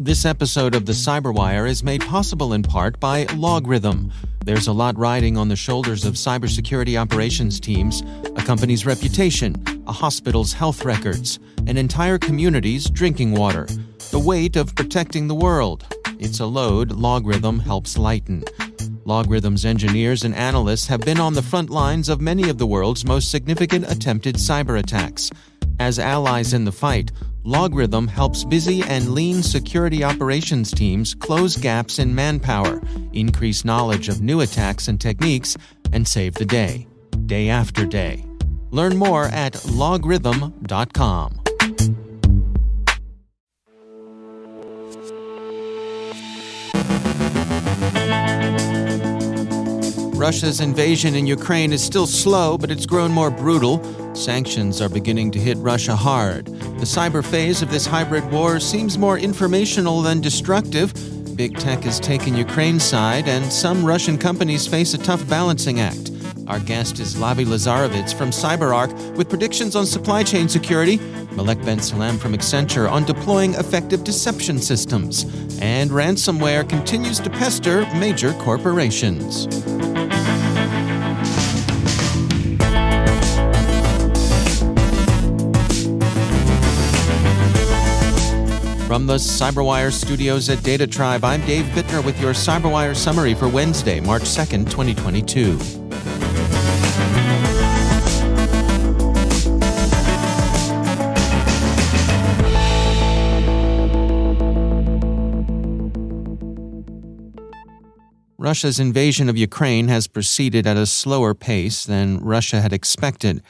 This episode of the CyberWire is made possible in part by Logarithm. There's a lot riding on the shoulders of cybersecurity operations teams, a company's reputation, a hospital's health records, an entire community's drinking water, the weight of protecting the world. It's a load Logarithm helps lighten. Logarithm's engineers and analysts have been on the front lines of many of the world's most significant attempted cyber attacks. As allies in the fight, Logarithm helps busy and lean security operations teams close gaps in manpower, increase knowledge of new attacks and techniques, and save the day, day after day. Learn more at logarithm.com. Russia's invasion in Ukraine is still slow, but it's grown more brutal. Sanctions are beginning to hit Russia hard. The cyber phase of this hybrid war seems more informational than destructive. Big tech has taken Ukraine's side, and some Russian companies face a tough balancing act. Our guest is Lavi Lazarovitz from CyberArk with predictions on supply chain security, Malek Ben Salem from Accenture on deploying effective deception systems, and ransomware continues to pester major corporations. From the CyberWire studios at Data Tribe, I'm Dave Bittner with your CyberWire summary for Wednesday, March 2nd, 2022. Russia's invasion of Ukraine has proceeded at a slower pace than Russia had expected.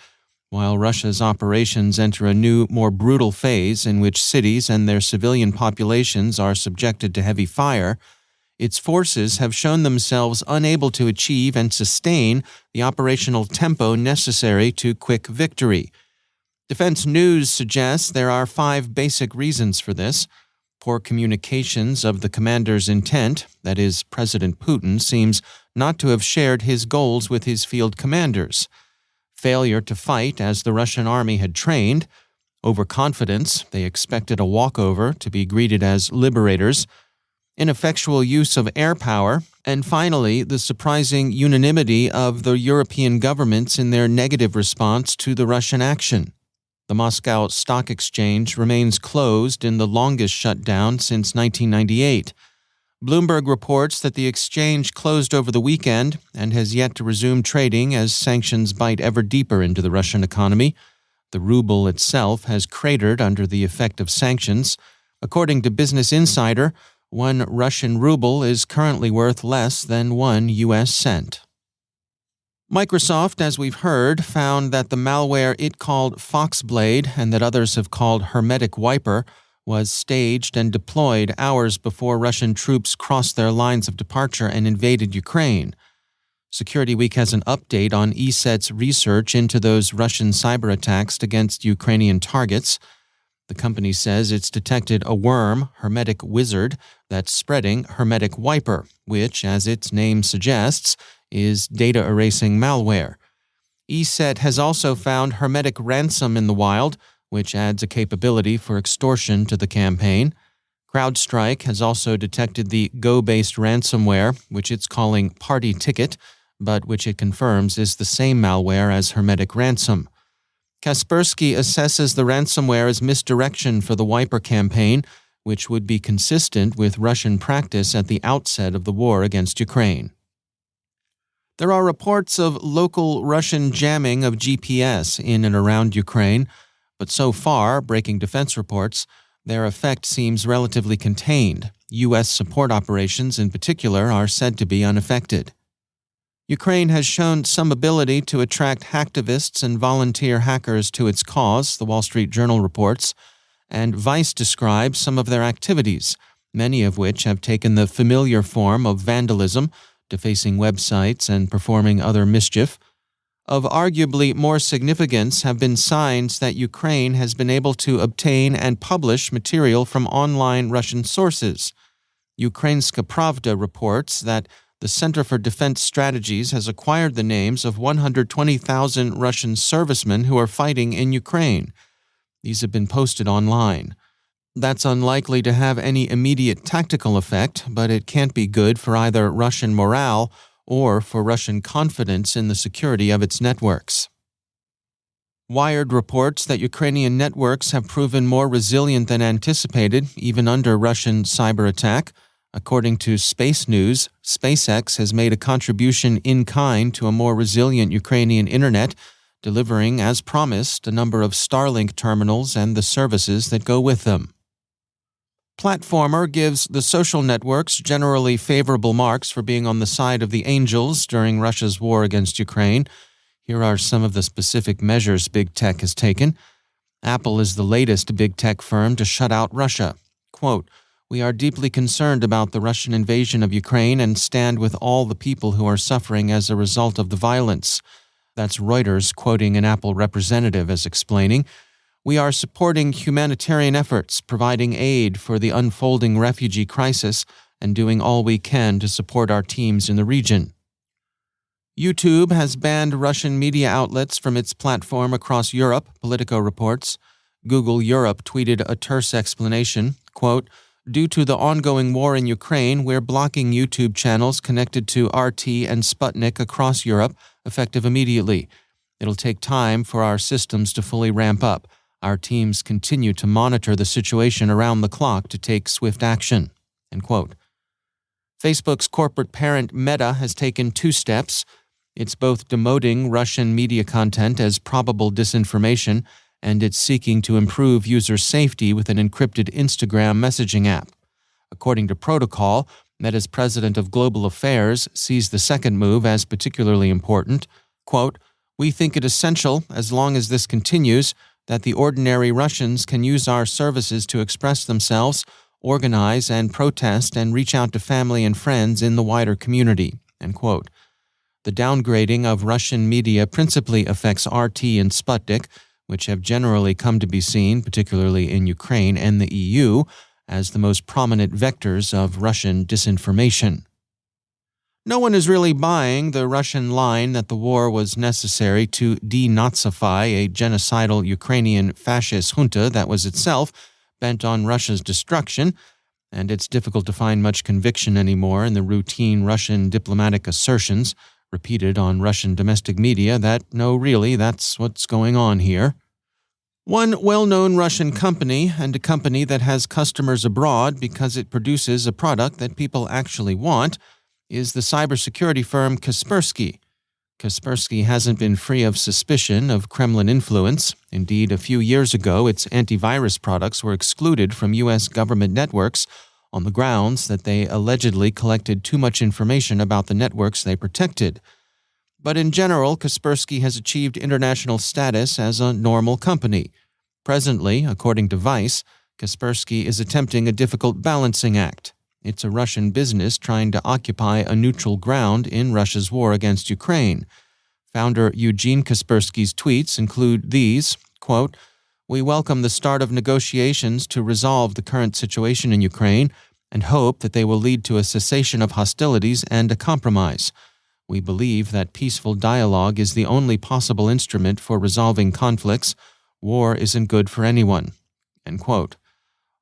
While Russia's operations enter a new, more brutal phase in which cities and their civilian populations are subjected to heavy fire, its forces have shown themselves unable to achieve and sustain the operational tempo necessary to quick victory. Defense News suggests there are 5 basic reasons for this. Poor communications of the commander's intent, that is, President Putin, seems not to have shared his goals with his field commanders. Failure to fight as the Russian army had trained, overconfidence, they expected a walkover to be greeted as liberators, ineffectual use of air power, and finally, the surprising unanimity of the European governments in their negative response to the Russian action. The Moscow Stock Exchange remains closed in the longest shutdown since 1998. Bloomberg reports that the exchange closed over the weekend and has yet to resume trading as sanctions bite ever deeper into the Russian economy. The ruble itself has cratered under the effect of sanctions. According to Business Insider, 1 Russian ruble is currently worth less than 1 U.S. cent. Microsoft, as we've heard, found that the malware it called Foxblade and that others have called Hermetic Wiper was staged and deployed hours before Russian troops crossed their lines of departure and invaded Ukraine. Security Week has an update on ESET's research into those Russian cyber attacks against Ukrainian targets. The company says it's detected a worm, Hermetic Wizard, that's spreading Hermetic Wiper, which, as its name suggests, is data-erasing malware. ESET has also found Hermetic Ransom in the wild, which adds a capability for extortion to the campaign. CrowdStrike has also detected the Go-based ransomware, which it's calling Party Ticket, but which it confirms is the same malware as Hermetic Ransom. Kaspersky assesses the ransomware as misdirection for the Wiper campaign, which would be consistent with Russian practice at the outset of the war against Ukraine. There are reports of local Russian jamming of GPS in and around Ukraine, but so far, breaking defense reports, their effect seems relatively contained. U.S. support operations, in particular, are said to be unaffected. Ukraine has shown some ability to attract hacktivists and volunteer hackers to its cause, the Wall Street Journal reports, and Vice describes some of their activities, many of which have taken the familiar form of vandalism, defacing websites and performing other mischief. Of arguably more significance have been signs that Ukraine has been able to obtain and publish material from online Russian sources. Ukrainska Pravda reports that the Center for Defense Strategies has acquired the names of 120,000 Russian servicemen who are fighting in Ukraine. These have been posted online. That's unlikely to have any immediate tactical effect, but it can't be good for either Russian morale or for Russian confidence in the security of its networks. Wired reports that Ukrainian networks have proven more resilient than anticipated, even under Russian cyber attack. According to Space News, SpaceX has made a contribution in kind to a more resilient Ukrainian internet, delivering, as promised, a number of Starlink terminals and the services that go with them. Platformer gives the social networks generally favorable marks for being on the side of the angels during Russia's war against Ukraine. Here are some of the specific measures big tech has taken. Apple is the latest big tech firm to shut out Russia. Quote, "We are deeply concerned about the Russian invasion of Ukraine and stand with all the people who are suffering as a result of the violence." That's Reuters quoting an Apple representative as explaining, "We are supporting humanitarian efforts, providing aid for the unfolding refugee crisis, and doing all we can to support our teams in the region." YouTube has banned Russian media outlets from its platform across Europe, Politico reports. Google Europe tweeted a terse explanation, quote, "Due to the ongoing war in Ukraine, we're blocking YouTube channels connected to RT and Sputnik across Europe, effective immediately. It'll take time for our systems to fully ramp up. Our teams continue to monitor the situation around the clock to take swift action." End quote. Facebook's corporate parent Meta has taken two steps. It's both demoting Russian media content as probable disinformation, and it's seeking to improve user safety with an encrypted Instagram messaging app. According to protocol, Meta's president of global affairs sees the second move as particularly important. Quote, "We think it essential, as long as this continues, that the ordinary Russians can use our services to express themselves, organize and protest, and reach out to family and friends in the wider community." End quote. The downgrading of Russian media principally affects RT and Sputnik, which have generally come to be seen, particularly in Ukraine and the EU, as the most prominent vectors of Russian disinformation. No one is really buying the Russian line that the war was necessary to denazify a genocidal Ukrainian fascist junta that was itself bent on Russia's destruction, and it's difficult to find much conviction anymore in the routine Russian diplomatic assertions repeated on Russian domestic media that, no, really, that's what's going on here. One well-known Russian company, and a company that has customers abroad because it produces a product that people actually want, is the cybersecurity firm Kaspersky. Kaspersky hasn't been free of suspicion of Kremlin influence. Indeed, a few years ago, its antivirus products were excluded from U.S. government networks on the grounds that they allegedly collected too much information about the networks they protected. But in general, Kaspersky has achieved international status as a normal company. Presently, according to Vice, Kaspersky is attempting a difficult balancing act. It's a Russian business trying to occupy a neutral ground in Russia's war against Ukraine. Founder Eugene Kaspersky's tweets include these, quote, "We welcome the start of negotiations to resolve the current situation in Ukraine and hope that they will lead to a cessation of hostilities and a compromise. We believe that peaceful dialogue is the only possible instrument for resolving conflicts. War isn't good for anyone." End quote.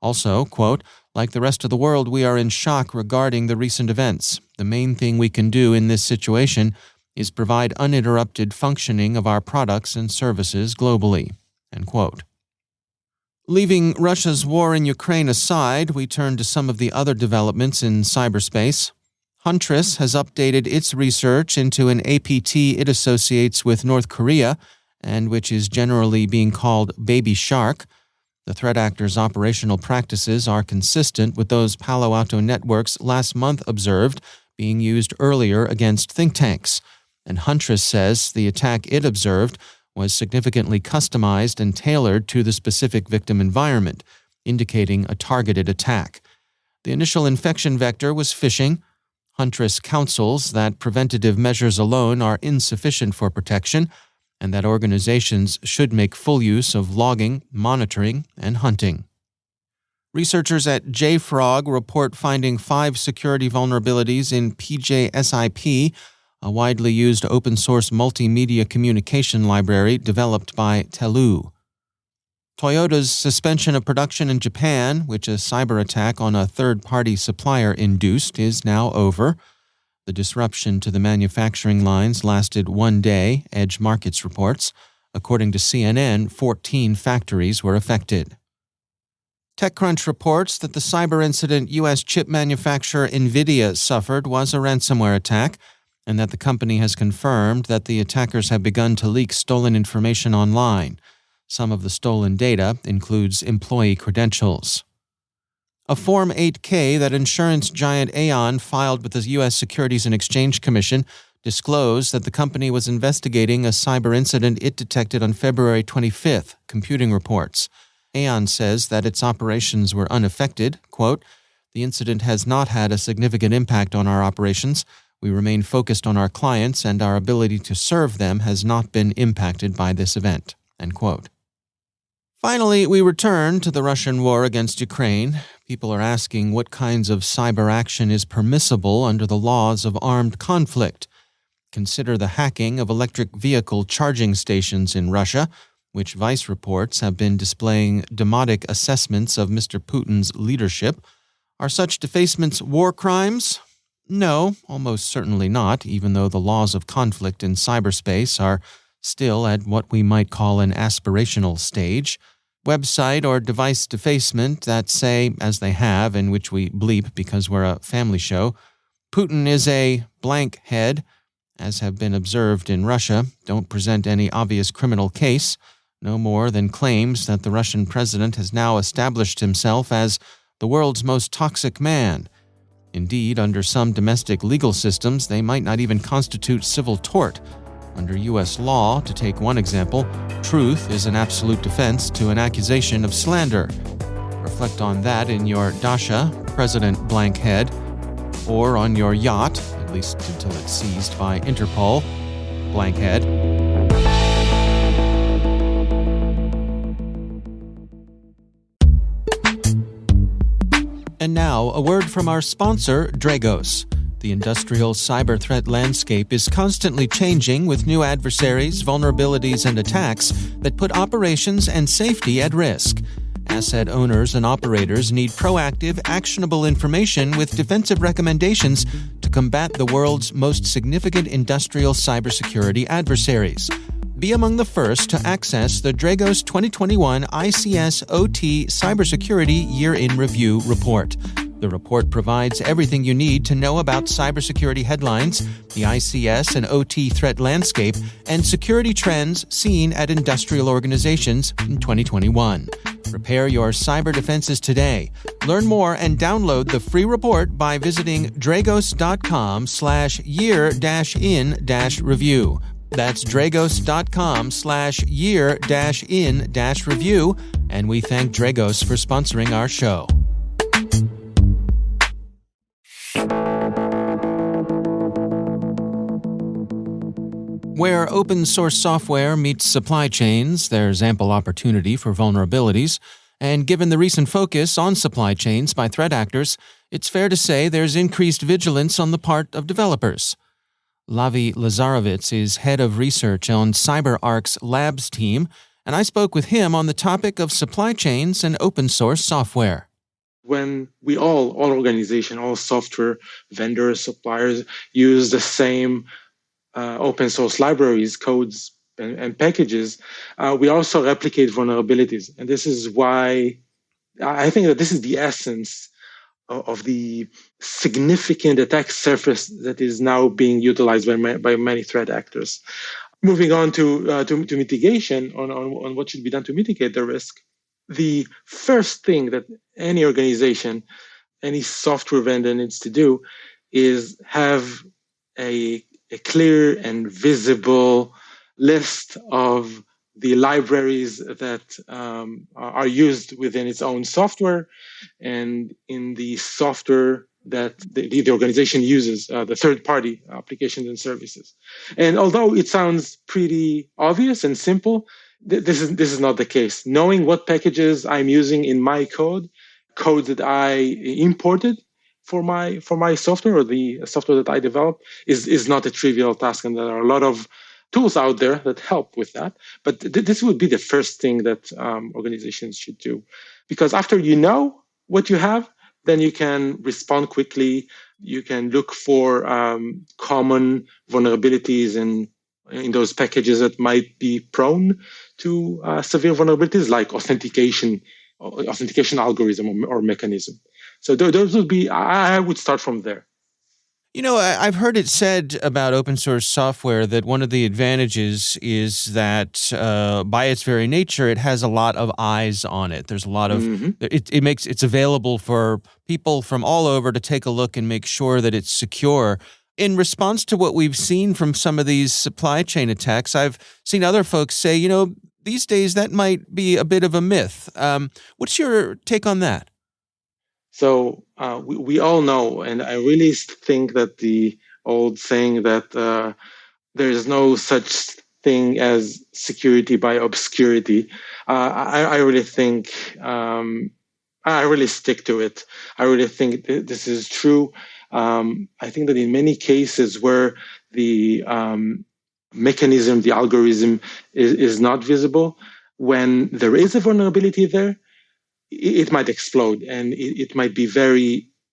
Also, quote, "Like the rest of the world, we are in shock regarding the recent events. The main thing we can do in this situation is provide uninterrupted functioning of our products and services globally." End quote. Leaving Russia's war in Ukraine aside, we turn to some of the other developments in cyberspace. Huntress has updated its research into an APT it associates with North Korea, and which is generally being called Baby Shark. The threat actor's operational practices are consistent with those Palo Alto Networks last month observed being used earlier against think tanks, and Huntress says the attack it observed was significantly customized and tailored to the specific victim environment, indicating a targeted attack. The initial infection vector was phishing. Huntress counsels that preventative measures alone are insufficient for protection, and that organizations should make full use of logging, monitoring, and hunting. Researchers at JFrog report finding 5 security vulnerabilities in PJSIP, a widely used open-source multimedia communication library developed by Tellu. Toyota's suspension of production in Japan, which a cyber attack on a third-party supplier induced, is now over. The disruption to the manufacturing lines lasted 1 day, Edge Markets reports. According to CNN, 14 factories were affected. TechCrunch reports that the cyber incident U.S. chip manufacturer NVIDIA suffered was a ransomware attack, and that the company has confirmed that the attackers have begun to leak stolen information online. Some of the stolen data includes employee credentials. A Form 8K that insurance giant Aon filed with the U.S. Securities and Exchange Commission disclosed that the company was investigating a cyber incident it detected on February 25th, computing reports. Aon says that its operations were unaffected. Quote, "The incident has not had a significant impact on our operations. We remain focused on our clients, and our ability to serve them has not been impacted by this event." End quote. Finally, we return to the Russian war against Ukraine. People are asking what kinds of cyber action is permissible under the laws of armed conflict. Consider the hacking of electric vehicle charging stations in Russia, which Vice reports have been displaying demotic assessments of Mr. Putin's leadership. Are such defacements war crimes? No, almost certainly not, even though the laws of conflict in cyberspace are still at what we might call an aspirational stage. Website or device defacement that say, as they have, in which we bleep because we're a family show, Putin is a blank head, as have been observed in Russia, don't present any obvious criminal case, no more than claims that the Russian president has now established himself as the world's most toxic man. Indeed, under some domestic legal systems, they might not even constitute civil tort. Under U.S. law, to take one example, truth is an absolute defense to an accusation of slander. Reflect on that in your Dasha, President Blankhead, or on your yacht, at least until it's seized by Interpol, Blankhead. And now, a word from our sponsor, Dragos. The industrial cyber threat landscape is constantly changing with new adversaries, vulnerabilities, and attacks that put operations and safety at risk. Asset owners and operators need proactive, actionable information with defensive recommendations to combat the world's most significant industrial cybersecurity adversaries. Be among the first to access the Dragos 2021 ICS OT Cybersecurity Year in Review report. The report provides everything you need to know about cybersecurity headlines, the ICS and OT threat landscape, and security trends seen at industrial organizations in 2021. Prepare your cyber defenses today. Learn more and download the free report by visiting dragos.com/year-in-review. That's dragos.com/year-in-review, and we thank Dragos for sponsoring our show. Where open-source software meets supply chains, there's ample opportunity for vulnerabilities, and given the recent focus on supply chains by threat actors, it's fair to say there's increased vigilance on the part of developers. Lavi Lazarovitz is head of research on CyberArk's labs team, and I spoke with him on the topic of supply chains and open-source software. When we all organizations, all software vendors, suppliers use the same open source libraries, codes, and packages, we also replicate vulnerabilities. And this is why I think that this is the essence of the significant attack surface that is now being utilized by many threat actors. Moving on to mitigation, on what should be done to mitigate the risk, the first thing that any organization, any software vendor needs to do is have a clear and visible list of the libraries that are used within its own software and in the software that the organization uses, the third-party applications and services. And although it sounds pretty obvious and simple, this is not the case. Knowing what packages I'm using in my code that I imported for my software or the software that I develop is not a trivial task, and there are a lot of tools out there that help with that. But this would be the first thing that organizations should do. Because after you know what you have, then you can respond quickly. You can look for common vulnerabilities in those packages that might be prone to severe vulnerabilities, like authentication algorithm or mechanism. So those would be, I would start from there. You know, I've heard it said about open source software that one of the advantages is that by its very nature, it has a lot of eyes on it. There's a lot of, it's available for people from all over to take a look and make sure that it's secure. In response to what we've seen from some of these supply chain attacks, I've seen other folks say, you know, these days that might be a bit of a myth. What's your take on that? So we all know, and I really think that the old saying that there is no such thing as security by obscurity, I really think, I really stick to it. I really think this is true. I think that in many cases where the mechanism, the algorithm is not visible, when there is a vulnerability there, it might explode, and it might be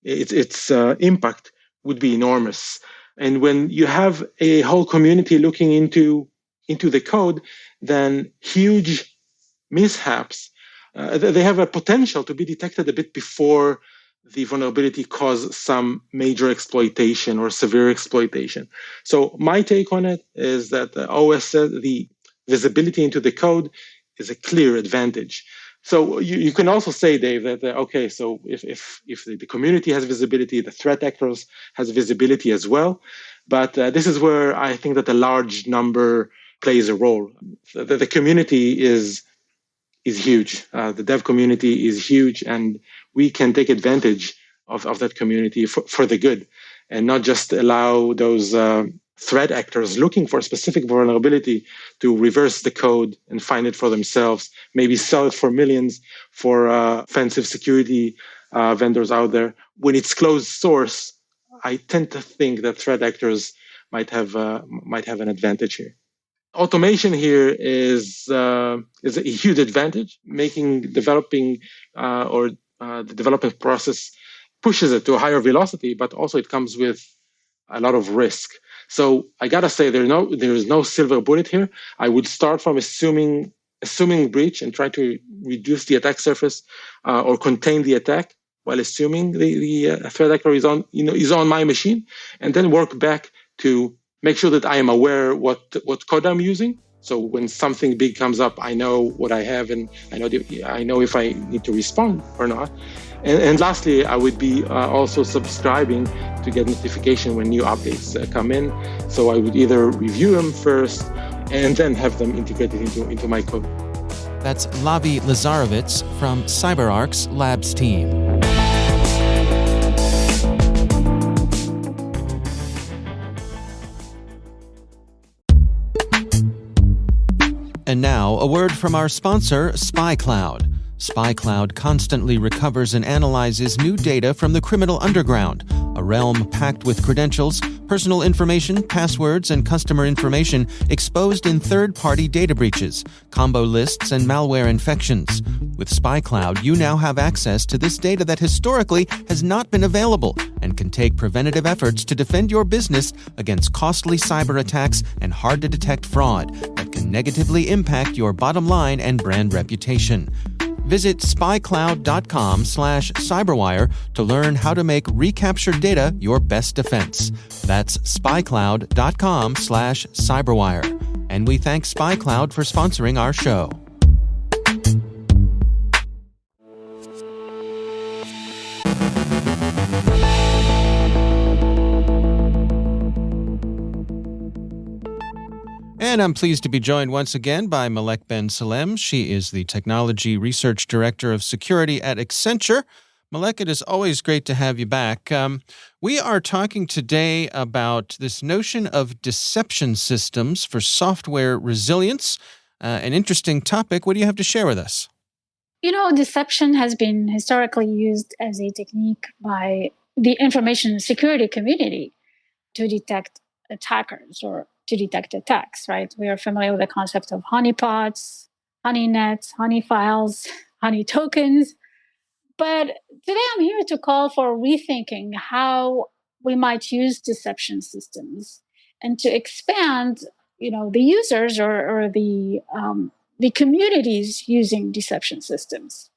its impact would be enormous. And when you have a whole community looking into the code, then huge mishaps, they have a potential to be detected a bit before the vulnerability cause some major exploitation or severe exploitation. So my take on it is that the visibility into the code is a clear advantage. So you can also say, Dave, that okay, so if the community has visibility, the threat actors has visibility as well. But this is where I think that a large number plays a role. The community is huge. The dev community is huge, and we can take advantage of that community for the good, and not just allow those threat actors looking for a specific vulnerability to reverse the code and find it for themselves, maybe sell it for millions for offensive security vendors out there. When it's closed source, I tend to think that threat actors might have an advantage here. Automation here is a huge advantage, making developing the development process pushes it to a higher velocity, but also it comes with a lot of risk. So I gotta say there is no silver bullet here. I would start from assuming breach and try to reduce the attack surface or contain the attack while assuming the threat actor is on my machine, and then work back to make sure that I am aware what code I'm using. So when something big comes up, I know what I have, and I know if I need to respond or not. And lastly, I would be also subscribing to get notification when new updates come in. So I would either review them first and then have them integrated into my code. That's Lavi Lazarovitz from CyberArk's Labs team. And now, a word from our sponsor, SpyCloud. SpyCloud constantly recovers and analyzes new data from the criminal underground, a realm packed with credentials, personal information, passwords, and customer information exposed in third-party data breaches, combo lists, and malware infections. With SpyCloud, you now have access to this data that historically has not been available and can take preventative efforts to defend your business against costly cyber attacks and hard-to-detect fraud that can negatively impact your bottom line and brand reputation. Visit spycloud.com/cyberwire to learn how to make recaptured data your best defense. That's spycloud.com/cyberwire. And we thank SpyCloud for sponsoring our show. And I'm pleased to be joined once again by Malek Ben Salem. She is the Technology Research Director of Security at Accenture. Malek, it is always great to have you back. We are talking today about this notion of deception systems for software resilience, an interesting topic. What do you have to share with us? You know, deception has been historically used as a technique by the information security community to detect attackers or to detect attacks, right? We are familiar with the concept of honeypots, honey nets, honey files, honey tokens. But today I'm here to call for rethinking how we might use deception systems and to expand, the users or the communities using deception systems.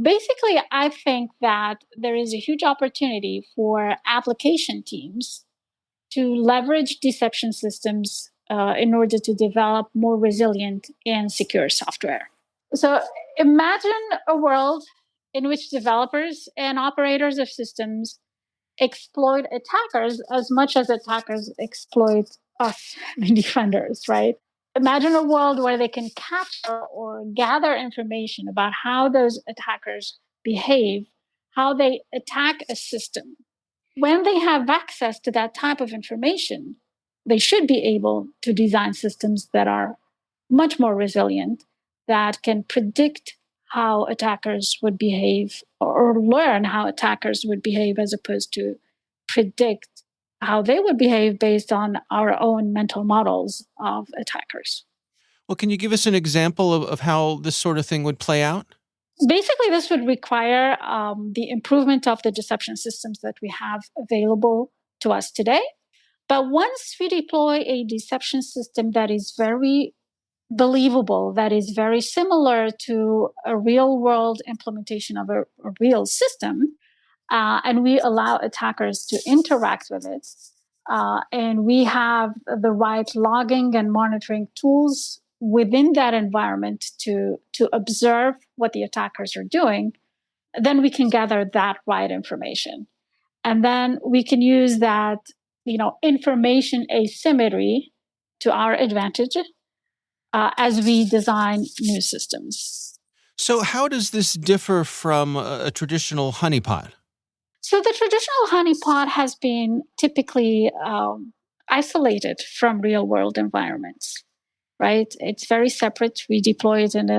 Basically, I think that there is a huge opportunity for application teams to leverage deception systems in order to develop more resilient and secure software. So imagine a world in which developers and operators of systems exploit attackers as much as attackers exploit us, the defenders, right? Imagine a world where they can capture or gather information about how those attackers behave, how they attack a system. When they have access to that type of information, they should be able to design systems that are much more resilient, that can predict how attackers would behave or learn how attackers would behave as opposed to predict how they would behave based on our own mental models of attackers. Well, can you give us an example of how this sort of thing would play out? Basically, this would require the improvement of the deception systems that we have available to us today. But once we deploy a deception system that is very believable, that is very similar to a real world implementation of a real system, and we allow attackers to interact with it, and we have the right logging and monitoring tools within that environment to observe what the attackers are doing, then we can gather that right information. And then we can use that, information asymmetry to our advantage as we design new systems. So how does this differ from a traditional honeypot? So the traditional honeypot has been typically isolated from real world environments, right? It's very separate. We deploy it in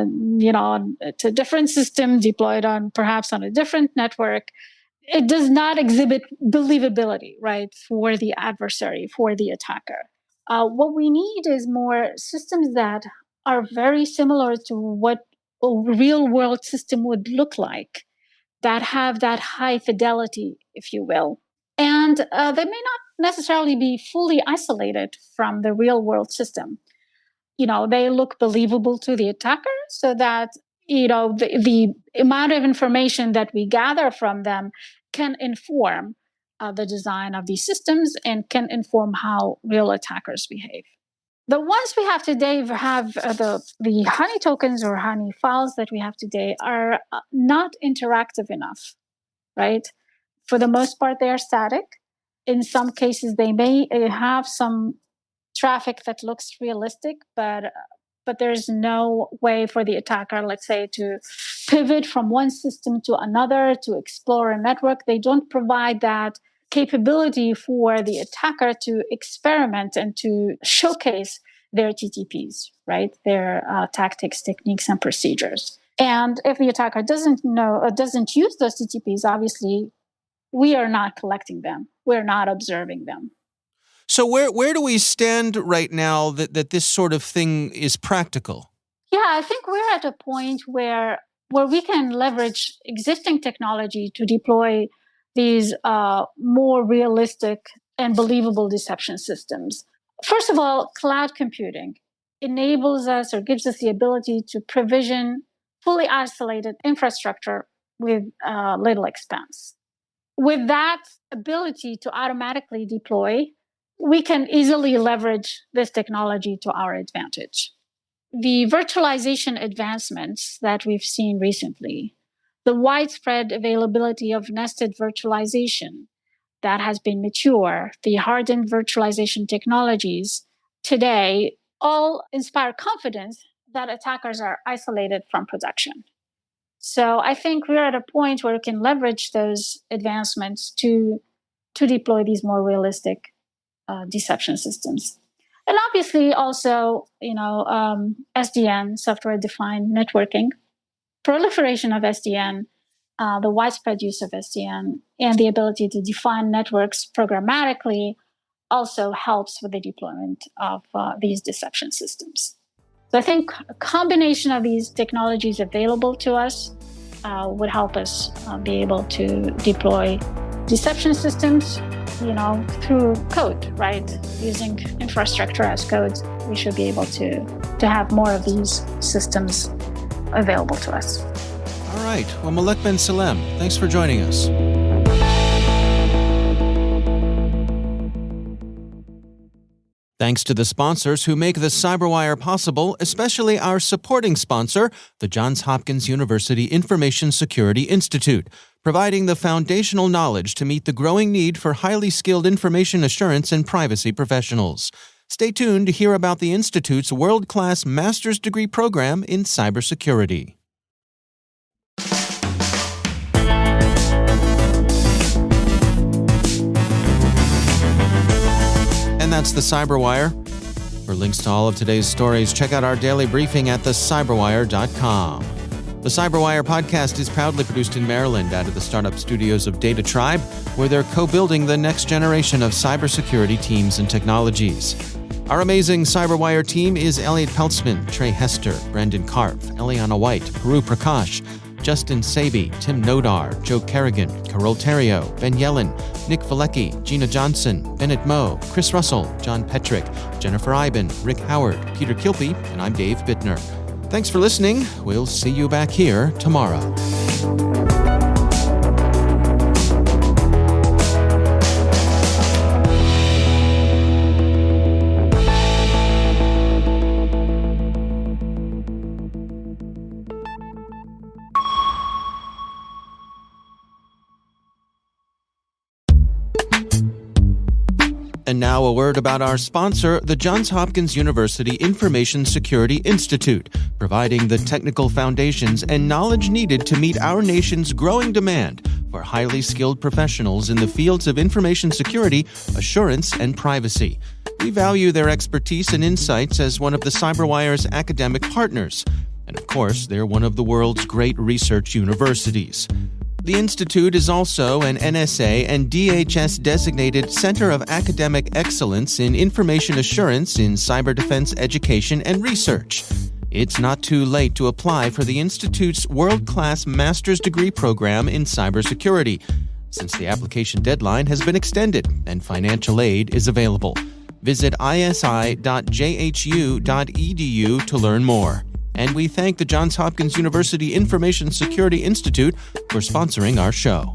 it's a different system, deployed on perhaps on a different network. It does not exhibit believability, right, for the adversary, for the attacker. What we need is more systems that are very similar to what a real world system would look like, that have that high fidelity, if you will. And they may not necessarily be fully isolated from the real world system. They look believable to the attacker so that, the amount of information that we gather from them can inform the design of these systems and can inform how real attackers behave. The ones we have today have the honey tokens or honey files that we have today are not interactive enough, right? For the most part, they are static. In some cases, they may have some traffic that looks realistic, but there's no way for the attacker, let's say, to pivot from one system to another to explore a network. They don't provide that capability for the attacker to experiment and to showcase their TTPs, right? Their tactics, techniques, and procedures. And if the attacker doesn't use those TTPs, obviously, we are not collecting them. We're not observing them. So where do we stand right now that this sort of thing is practical? Yeah, I think we're at a point where we can leverage existing technology to deploy these more realistic and believable deception systems. First of all, cloud computing enables us or gives us the ability to provision fully isolated infrastructure with little expense. With that ability to automatically deploy, we can easily leverage this technology to our advantage. The virtualization advancements that we've seen recently, the widespread availability of nested virtualization that has been mature, the hardened virtualization technologies today all inspire confidence that attackers are isolated from production. So I think we're at a point where we can leverage those advancements to deploy these more realistic deception systems. And obviously also, SDN, software-defined networking, proliferation of SDN, the widespread use of SDN, and the ability to define networks programmatically also helps with the deployment of these deception systems. So I think a combination of these technologies available to us would help us be able to deploy deception systems, through code, right? Using infrastructure as code, we should be able to have more of these systems available to us. All right. Well, Malek Ben Salem, thanks for joining us. Thanks to the sponsors who make the CyberWire possible, especially our supporting sponsor, the Johns Hopkins University Information Security Institute, providing the foundational knowledge to meet the growing need for highly skilled information assurance and privacy professionals. Stay tuned to hear about the Institute's world-class master's degree program in cybersecurity. And that's the CyberWire. For links to all of today's stories, check out our daily briefing at thecyberwire.com. The CyberWire podcast is proudly produced in Maryland out of the startup studios of Data Tribe, where they're co-building the next generation of cybersecurity teams and technologies. Our amazing CyberWire team is Elliot Peltzman, Trey Hester, Brendan Karpf, Eliana White, Peru Prakash, Justin Sabi, Tim Nodar, Joe Kerrigan, Carol Terrio, Ben Yellen, Nick Valecki, Gina Johnson, Bennett Moe, Chris Russell, John Petrick, Jennifer Iben, Rick Howard, Peter Kilpie, and I'm Dave Bittner. Thanks for listening. We'll see you back here tomorrow. And now a word about our sponsor, the Johns Hopkins University Information Security Institute, providing the technical foundations and knowledge needed to meet our nation's growing demand for highly skilled professionals in the fields of information security, assurance, and privacy. We value their expertise and insights as one of the CyberWire's academic partners. And of course, they're one of the world's great research universities. The Institute is also an NSA and DHS-designated Center of Academic Excellence in Information Assurance in Cyber Defense Education and Research. It's not too late to apply for the Institute's world-class master's degree program in cybersecurity, since the application deadline has been extended and financial aid is available. Visit isi.jhu.edu to learn more. And we thank the Johns Hopkins University Information Security Institute for sponsoring our show.